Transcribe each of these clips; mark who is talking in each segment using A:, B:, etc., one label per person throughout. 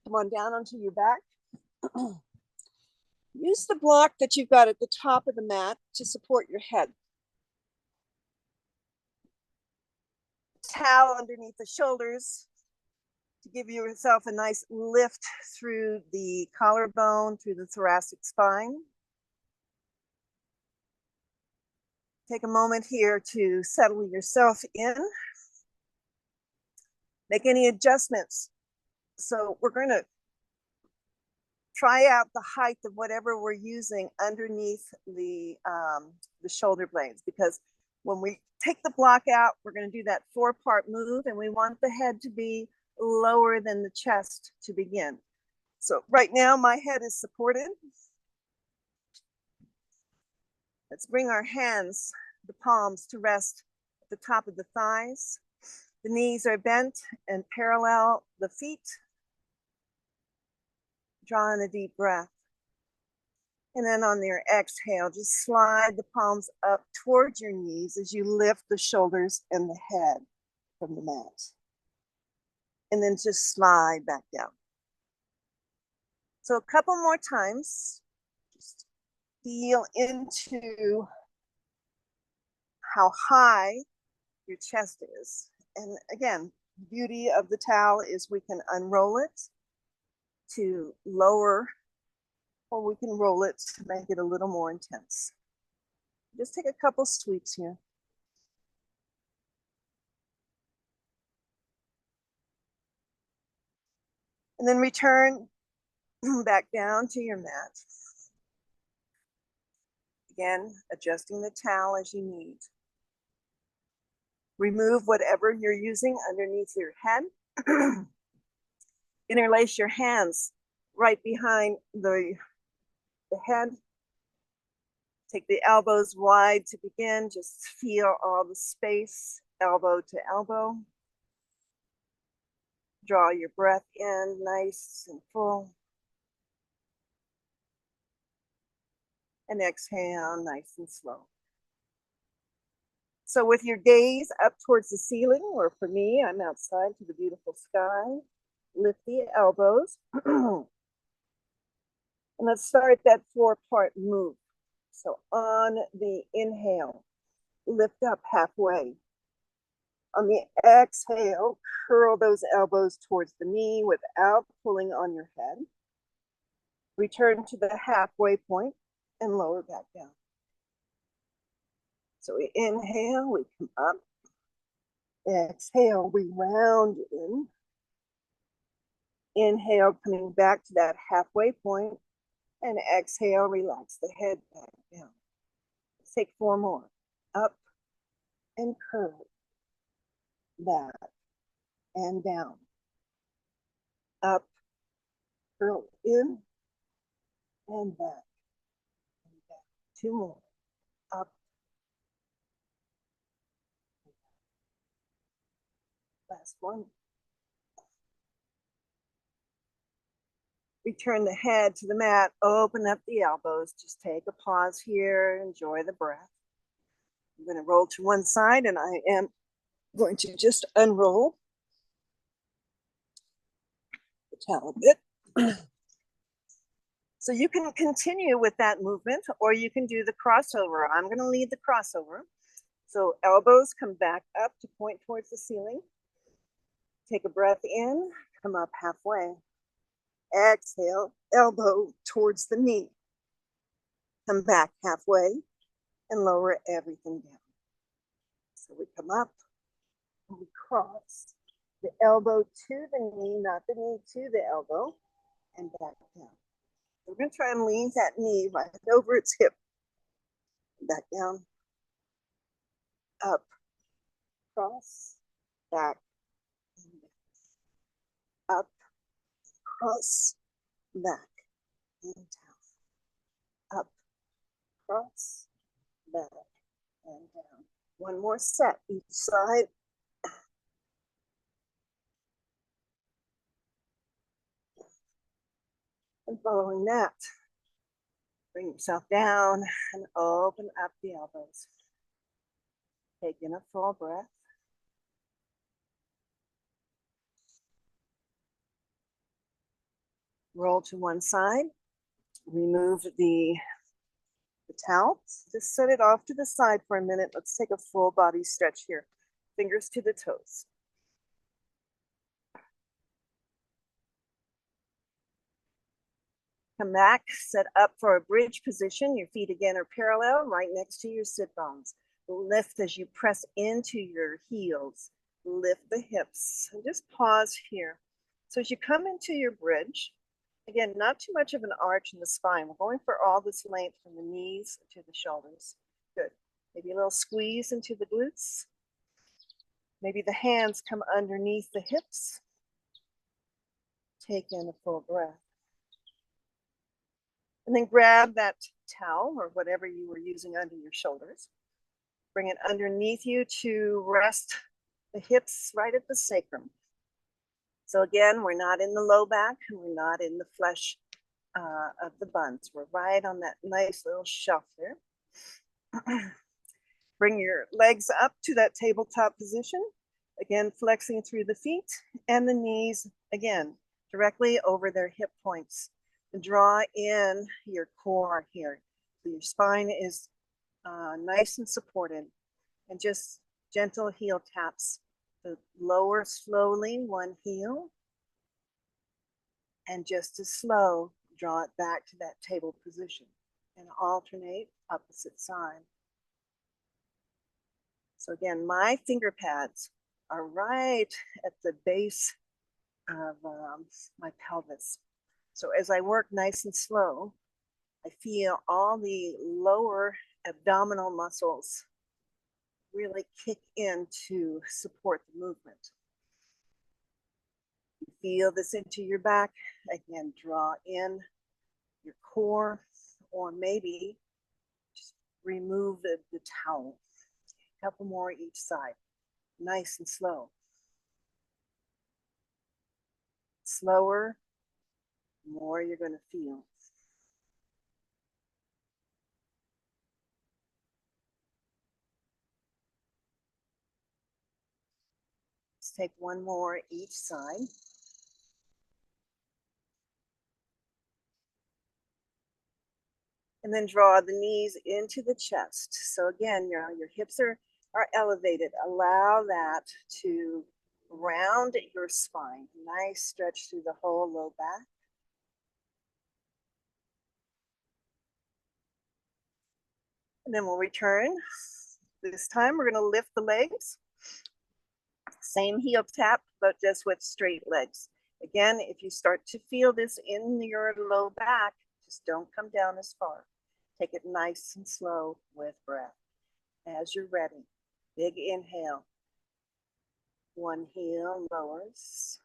A: Come on down onto your back. Use the block that you've got at the top of the mat to support your head. Towel underneath the shoulders to give yourself a nice lift through the collarbone, through the thoracic spine. Take a moment here to settle yourself in. Make any adjustments. So we're going to try out the height of whatever we're using underneath the shoulder blades, because when we take the block out, we're going to do that 4-part move, and we want the head to be lower than the chest to begin. So right now my head is supported. Let's bring our hands, the palms, to rest at the top of the thighs. The knees are bent and parallel the feet. Draw in a deep breath. And then on your exhale, just slide the palms up towards your knees as you lift the shoulders and the head from the mat. And then just slide back down. So a couple more times. Just feel into how high your chest is. And again, the beauty of the towel is we can unroll it to lower, or we can roll it to make it a little more intense. Just take a couple sweeps here. And then return back down to your mat. Again, adjusting the towel as you need. Remove whatever you're using underneath your head. Interlace your hands right behind the head. Take the elbows wide to begin. Just feel all the space, elbow to elbow. Draw your breath in nice and full. And exhale nice and slow. So with your gaze up towards the ceiling, or for me, I'm outside to the beautiful sky. Lift the elbows. And let's start that 4-part move. So on the inhale, lift up halfway. On the exhale, curl those elbows towards the knee without pulling on your head. Return to the halfway point and lower back down. So we inhale, we come up. Exhale, we round in. Inhale, coming back to that halfway point. And exhale, relax the head back down. Let's take 4 more. Up and curl. Back and down. Up, curl in, and back. And back. 2 more. Up. Last one. Return the head to the mat, open up the elbows. Just take a pause here, enjoy the breath. I'm going to roll to one side, and I am going to just unroll the towel a bit. So you can continue with that movement, or you can do the crossover. I'm going to lead the crossover. So elbows come back up to point towards the ceiling. Take a breath in, come up halfway. Exhale, elbow towards the knee. Come back halfway and lower everything down. So we come up and we cross the elbow to the knee, not the knee to the elbow, and back down. We're going to try and lean that knee right over its hip. Back down, up, cross, back, and back. Up, cross, back, and down. Up, cross, back, and down. One more set each side. And following that, bring yourself down and open up the elbows. Take in a full breath. Roll to one side, remove the towel, just set it off to the side for a minute. Let's take a full body stretch here. Fingers to the toes. Come back, set up for a bridge position. Your feet again are parallel, right next to your sit bones. Lift as you press into your heels. Lift the hips and just pause here. So as you come into your bridge, again, not too much of an arch in the spine. We're going for all this length from the knees to the shoulders. Good. Maybe a little squeeze into the glutes. Maybe the hands come underneath the hips. Take in a full breath. And then grab that towel or whatever you were using under your shoulders. Bring it underneath you to rest the hips right at the sacrum. So again, we're not in the low back, and we're not in the flesh of the buns. We're right on that nice little shelf there. Bring your legs up to that tabletop position. Again, flexing through the feet and the knees, again, directly over their hip points. And draw in your core here. So your spine is nice and supported. And just gentle heel taps. So lower slowly one heel. And just as slow, draw it back to that table position. And alternate opposite side. So again, my finger pads are right at the base of my pelvis. So as I work nice and slow, I feel all the lower abdominal muscles really kick in to support the movement. You feel this into your back. Again, draw in your core, or maybe just remove the towel. A couple more each side. Nice and slow. Slower, more you're going to feel. Let's take one more each side. And then draw the knees into the chest. So again, your hips are elevated. Allow that to round your spine. Nice stretch through the whole low back. And then we'll return. This time we're going to lift the legs. Same heel tap, but just with straight legs. Again, if you start to feel this in your low back, just don't come down as far. Take it nice and slow with breath. As you're ready, big inhale. One heel lowers.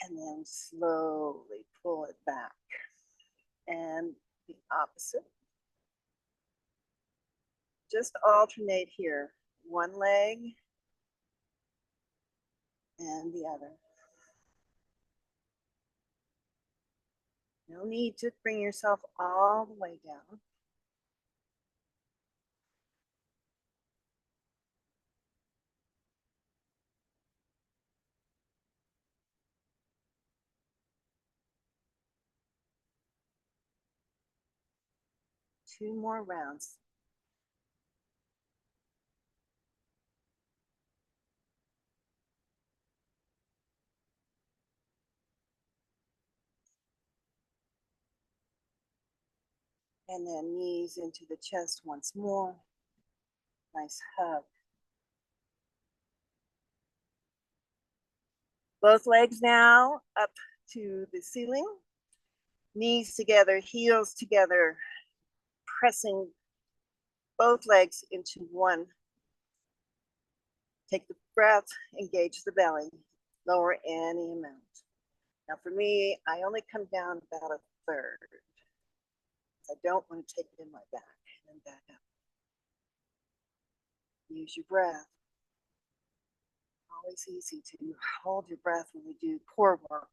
A: And then slowly pull it back. And the opposite. Just alternate here. One leg and the other. No need to bring yourself all the way down. Two more rounds. And then knees into the chest once more. Nice hug. Both legs now up to the ceiling. Knees together, heels together, pressing both legs into one. Take the breath, engage the belly, lower any amount. Now for me, I only come down about a third. I don't want to take it in my back and then back up. Use your breath. Always easy to hold your breath when we do core work.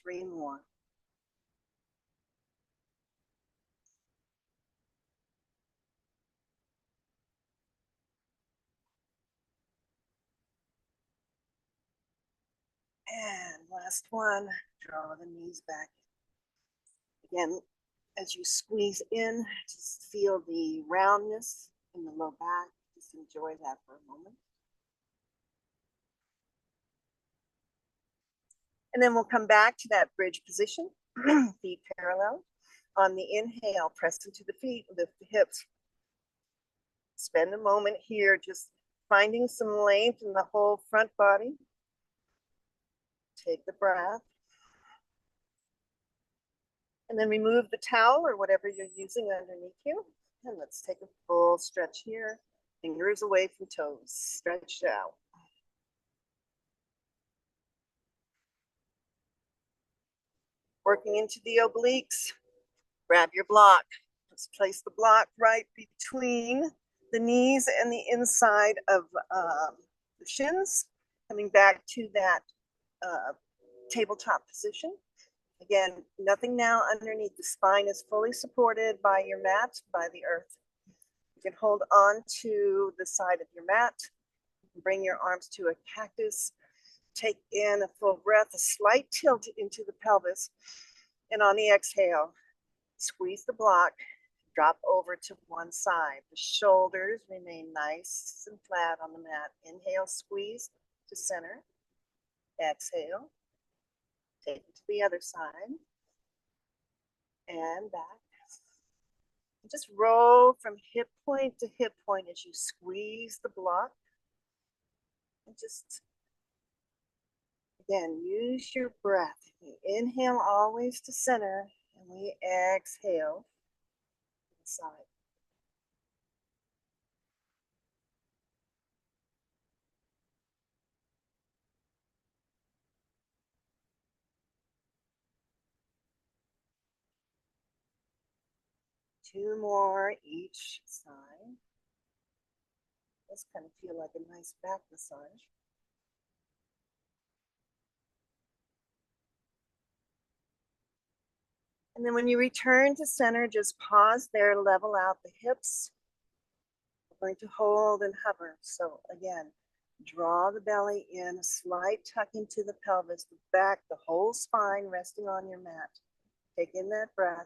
A: 3 more. And last one, draw the knees back. Again, as you squeeze in, just feel the roundness in the low back. Just enjoy that for a moment. And then we'll come back to that bridge position, feet parallel. On the inhale, press into the feet, lift the hips. Spend a moment here just finding some length in the whole front body. Take the breath. And then remove the towel or whatever you're using underneath you. And let's take a full stretch here. Fingers away from toes, stretched out. Working into the obliques. Grab your block. Let's place the block right between the knees and the inside of the shins. Coming back to that tabletop position. Again, nothing now underneath. The spine is fully supported by your mat, by the earth. You can hold on to the side of your mat. Bring your arms to a cactus. Take in a full breath, a slight tilt into the pelvis. And on the exhale, squeeze the block, drop over to one side. The shoulders remain nice and flat on the mat. Inhale, squeeze to center. Exhale, take it to the other side. And back. And just roll from hip point to hip point as you squeeze the block. And just, again, use your breath. You inhale always to center, and we exhale to the side. Two more each side. This kind of feel like a nice back massage. And then when you return to center, just pause there, level out the hips. We're going to hold and hover. So again, draw the belly in, a slight tuck into the pelvis, the back, the whole spine resting on your mat. Take in that breath.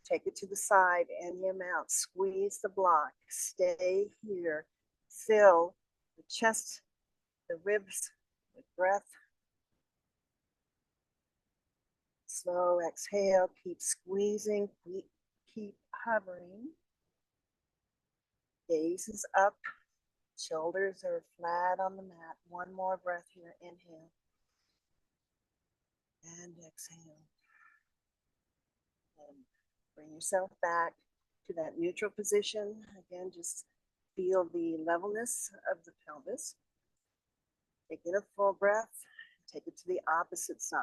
A: Take it to the side and your mouth. Squeeze the block. Stay here. Fill the chest, the ribs with breath. Slow exhale. Keep squeezing. Keep hovering. Gaze is up. Shoulders are flat on the mat. One more breath here. Inhale. And exhale. And bring yourself back to that neutral position. Again, just feel the levelness of the pelvis. Take in a full breath. Take it to the opposite side.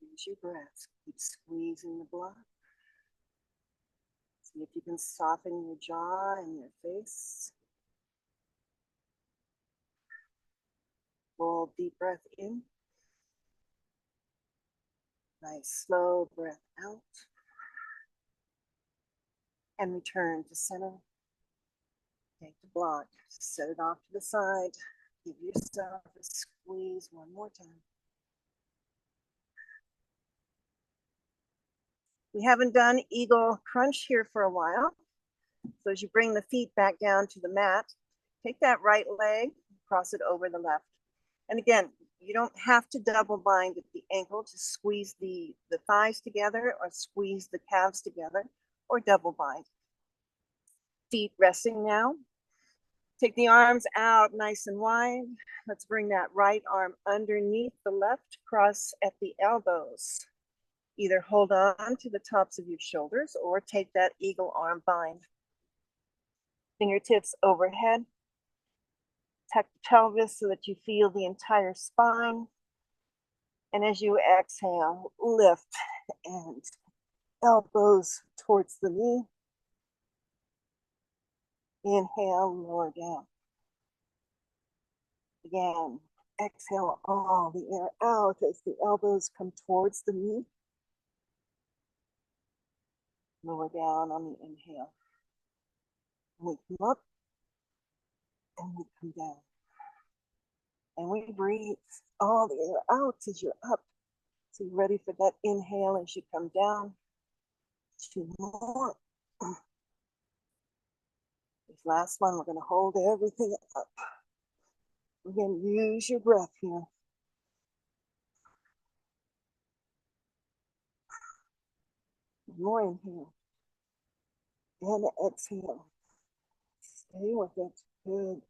A: Use your breath. Keep squeezing the block. See if you can soften your jaw and your face. Full deep breath in. Nice slow breath out. And return to center. Take the block, set it off to the side. Give yourself a squeeze one more time. We haven't done eagle crunch here for a while. So as you bring the feet back down to the mat, take that right leg, cross it over the left. And again, you don't have to double bind at the ankle to squeeze the thighs together or squeeze the calves together or double bind. Feet resting now. Take the arms out nice and wide. Let's bring that right arm underneath the left, cross at the elbows. Either hold on to the tops of your shoulders or take that eagle arm bind. Fingertips overhead. Tuck the pelvis so that you feel the entire spine. And as you exhale, lift and elbows towards the knee. Inhale, lower down. Again, exhale all the air out as the elbows come towards the knee. Lower down on the inhale. We come up and we come down. And we breathe all the air out as you're up. So you're ready for that inhale as you come down. 2 more. This last one, we're going to hold everything up. We're going to use your breath here. More inhale. And exhale. Stay with it. Good.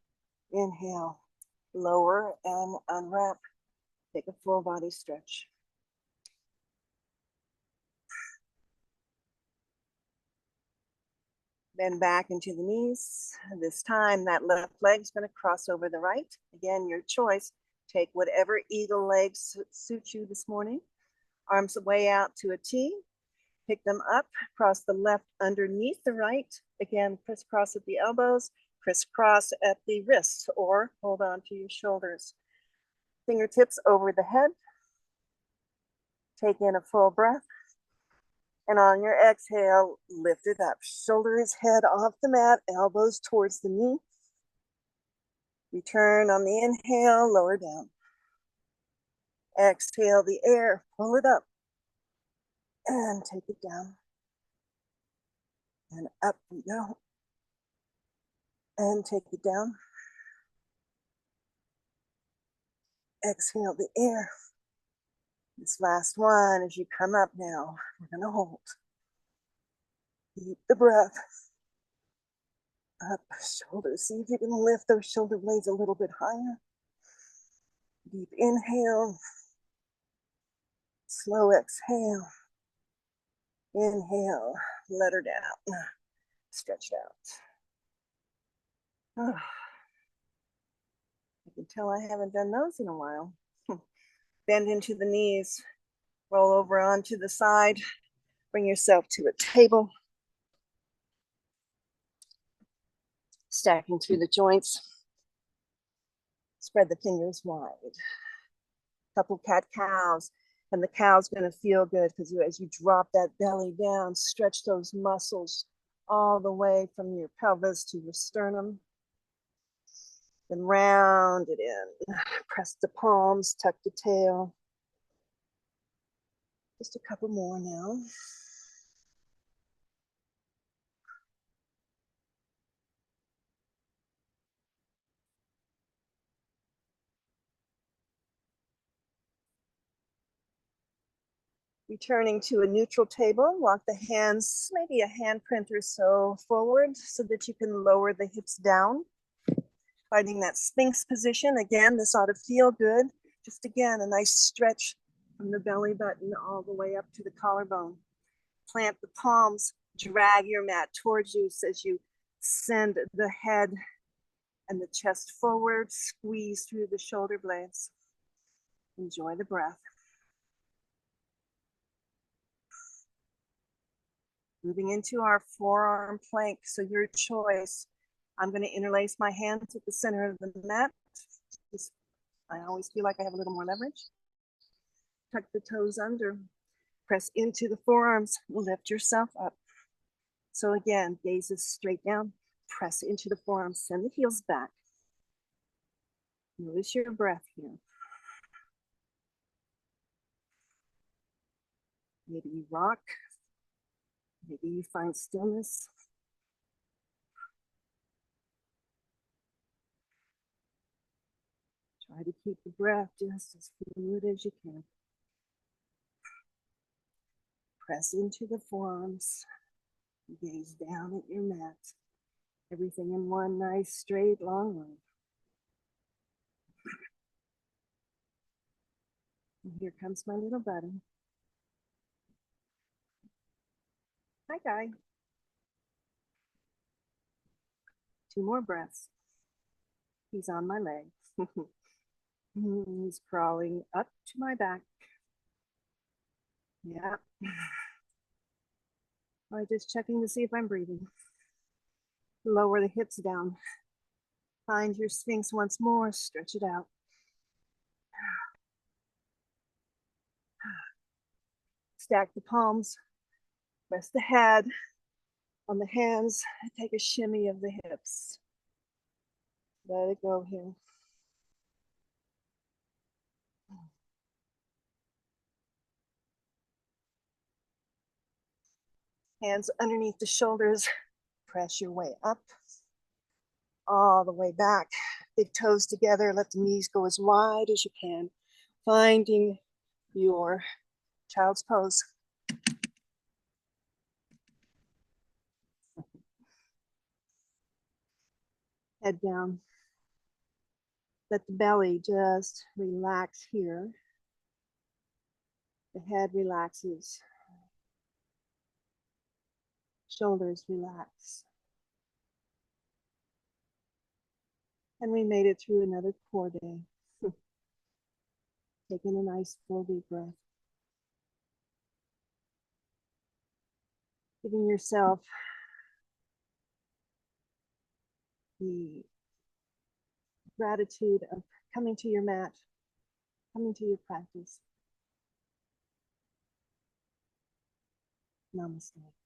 A: Inhale. Lower and unwrap. Take a full body stretch. Bend back into the knees. This time that left leg's going to cross over the right. Again, your choice. Take whatever eagle legs suit you this morning. Arms way out to a T. Pick them up, cross the left underneath the right. Again, crisscross at the elbows, crisscross at the wrists, or hold on to your shoulders. Fingertips over the head. Take in a full breath. And on your exhale, lift it up. Shoulders, head off the mat, elbows towards the knee. Return on the inhale, lower down. Exhale the air, pull it up. And take it down. And up we go. And take it down. Exhale the air. This last one, as you come up now, we're going to hold. Keep the breath. Up, shoulders. See if you can lift those shoulder blades a little bit higher. Deep inhale. Slow exhale. Inhale. Let her down. Stretch it out. I can tell I haven't done those in a while. Bend into the knees. Roll over onto the side. Bring yourself to a table. Stacking through the joints. Spread the fingers wide. Couple cat-cows. And the cow's going to feel good because as you drop that belly down, stretch those muscles all the way from your pelvis to your sternum. Then round it in. Press the palms, tuck the tail. Just a couple more now. Returning to a neutral table, walk the hands maybe a handprint or so forward so that you can lower the hips down. Finding that Sphinx position. Again, this ought to feel good. Just again, a nice stretch from the belly button all the way up to the collarbone. Plant the palms, drag your mat towards you as you send the head and the chest forward, squeeze through the shoulder blades. Enjoy the breath. Moving into our forearm plank, so your choice. I'm going to interlace my hands at the center of the mat. I always feel like I have a little more leverage. Tuck the toes under. Press into the forearms. Lift yourself up. So again, gazes straight down. Press into the forearms. Send the heels back. Notice your breath here. Maybe you rock. Maybe you find stillness. Try to keep the breath just as fluid as you can. Press into the forearms. Gaze down at your mat. Everything in one nice, straight, long line. And here comes my little buddy. Hi, Guy. 2 more breaths. He's on my leg. He's crawling up to my back. Yeah. All right, just checking to see if I'm breathing. Lower the hips down. Find your Sphinx once more, stretch it out. Stack the palms, rest the head on the hands, take a shimmy of the hips. Let it go here. Hands underneath the shoulders, press your way up, all the way back. Big toes together, let the knees go as wide as you can, finding your child's pose. Head down. Let the belly just relax here. The head relaxes. Shoulders relax. And we made it through another core day. Taking a nice full deep breath. Giving yourself the gratitude of coming to your mat, coming to your practice. Namaste.